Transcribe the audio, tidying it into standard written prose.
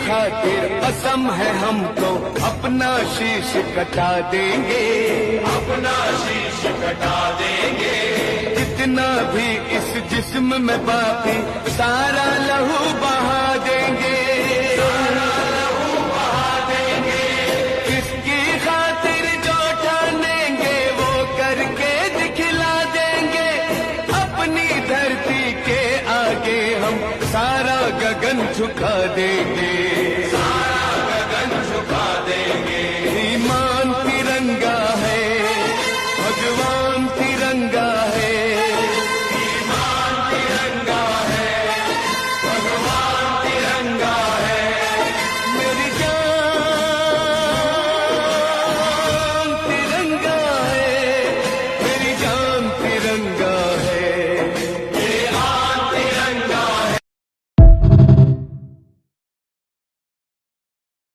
खातिर कसम है हमको, अपना शीश कटा देंगे, अपना शीश कटा देंगे। जितना भी इस जिस्म में बाकी सारा लहू बहा देंगे, सारा लहू बहा देंगे। किसकी खातिर जो ठानेंगे वो करके दिखला देंगे। अपनी धरती के आगे हम सारा गगन झुका देंगे।